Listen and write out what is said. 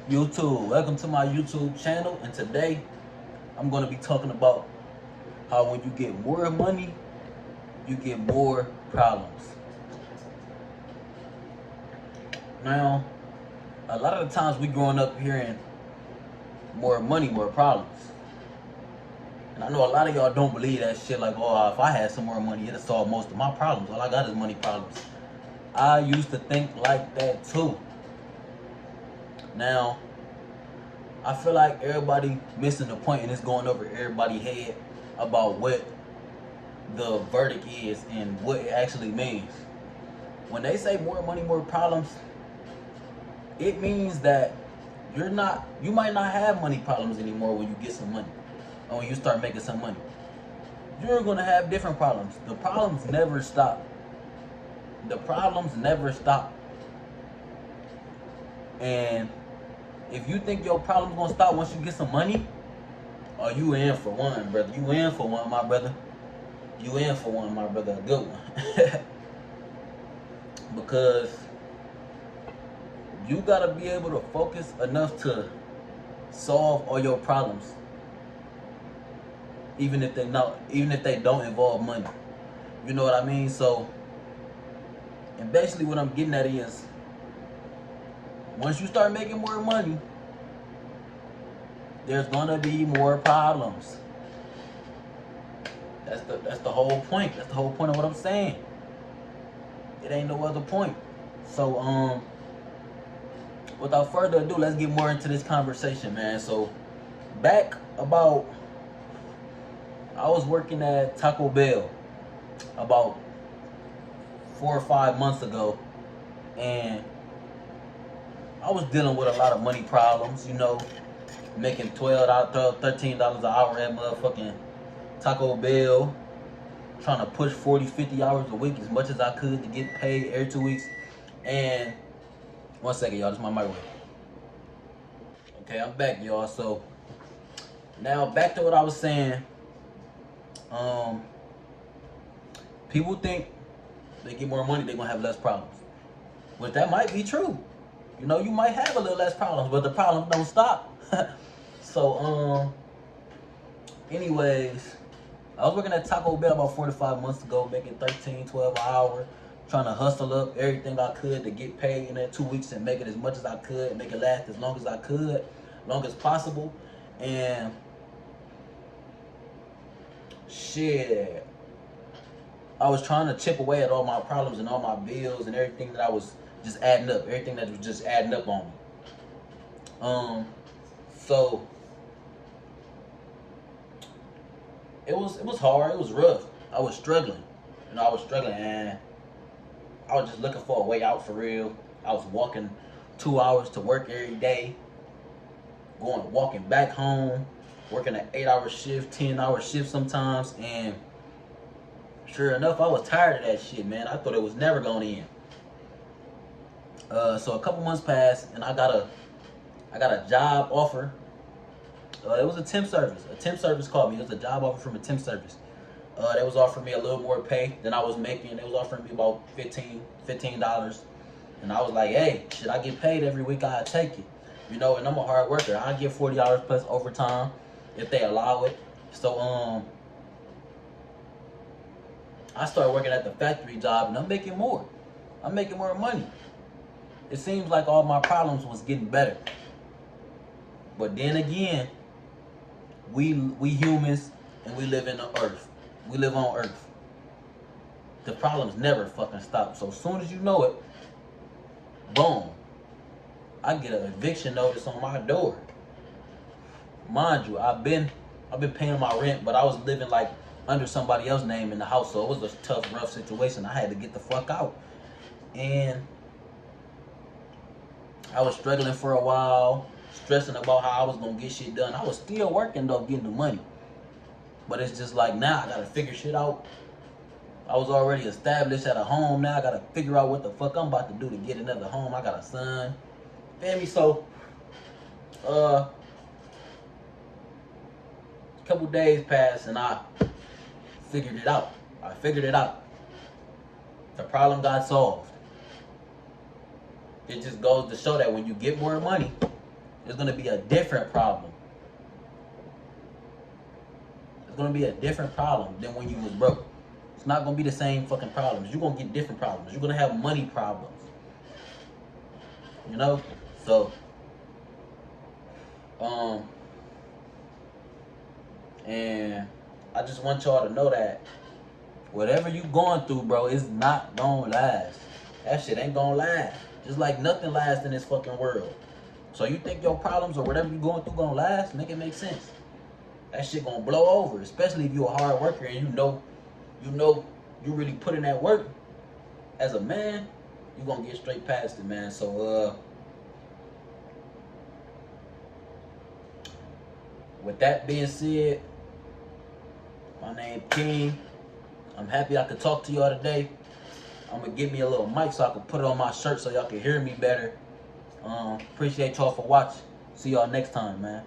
YouTube, welcome to my YouTube channel, and today I'm going to be talking about how when you get more money, you get more problems. Now, a lot of the times we growing up hearing more money, more problems. And I know a lot of y'all don't believe that shit like, oh, if I had some more money, it'd solve most of my problems. All I got is money problems. I used to think like that too. Now, I feel like everybody missing the point and it's going over everybody's head about what the verdict is and what it actually means. When they say more money, more problems, it means that you might not have money problems anymore when you get some money or when you start making some money. You're gonna have different problems. The problems never stop. The problems never stop. And if you think your problem's gonna stop once you get some money, oh, you in for one, brother. You in for one, my brother. You in for one, my brother. A good one. Because you gotta be able to focus enough to solve all your problems, even if they don't involve money. You know what I mean? So, and basically what I'm getting at is, once you start making more money, there's gonna be more problems. That's the whole point. That's the whole point of what I'm saying. It ain't no other point. So without further ado, let's get more into this conversation, man. So back about I was working at Taco Bell about 4 or 5 months ago, and I was dealing with a lot of money problems, making $12, $13 an hour at motherfucking Taco Bell, trying to push 40, 50 hours a week as much as I could to get paid every 2 weeks. And one second, y'all, this is my microwave. Okay, I'm back, y'all. So now back to what I was saying. People think they get more money, they're gonna have less problems. Which that might be true. You might have a little less problems, but the problems don't stop. So, anyways, I was working at Taco Bell about 4 to 5 months ago, making 13, 12 an hour, trying to hustle up everything I could to get paid in that 2 weeks and make it as much as I could, and make it last as long as I could, long as possible. And shit, I was trying to chip away at all my problems and all my bills and everything that I was just adding up, everything that was just adding up on me. So it was hard, it was rough. I was struggling. And I was just looking for a way out for real. I was walking 2 hours to work every day, walking back home, working an 8-hour shift, 10-hour shift sometimes, and sure enough, I was tired of that shit, man. I thought it was never gonna end. So a couple months passed, and I got a job offer. It was a temp service. A temp service called me. It was a job offer from a temp service. They was offering me a little more pay than I was making. They was offering me about $15. And I was like, hey, should I get paid every week? I'll take it. And I'm a hard worker. I get $40 plus overtime if they allow it. So I started working at the factory job, and I'm making more. I'm making more money. It seems like all my problems was getting better. But then again, we humans, and we live in the earth. We live on earth. The problems never fucking stop. So as soon as you know it, boom, I get an eviction notice on my door. Mind you, I've been paying my rent, but I was living like under somebody else's name in the house, so it was a tough, rough situation. I had to get the fuck out. And I was struggling for a while, stressing about how I was gonna get shit done. I was still working though, getting the money. But it's just like, now I gotta figure shit out. I was already established at a home. Now I gotta figure out what the fuck I'm about to do to get another home. I got a son. Feel me? So, a couple days passed, and I figured it out. The problem got solved. It just goes to show that when you get more money, It's gonna be a different problem. It's gonna be a different problem than when you was broke. It's not gonna be the same fucking problems. You're gonna get different problems. You're gonna have money problems. You know? So, and I just want y'all to know that whatever you going through, bro, it's not gonna last. That shit ain't gonna last. Just like nothing lasts in this fucking world. So you think your problems or whatever you going through gonna last? Make it make sense. That shit gonna blow over, especially if you a hard worker and you know you really put in that work. As a man, you gonna get straight past it, man. So with that being said, my name King. I'm happy I could talk to y'all today. I'm gonna give me a little mic so I can put it on my shirt so y'all can hear me better. Appreciate y'all for watching. See y'all next time, man.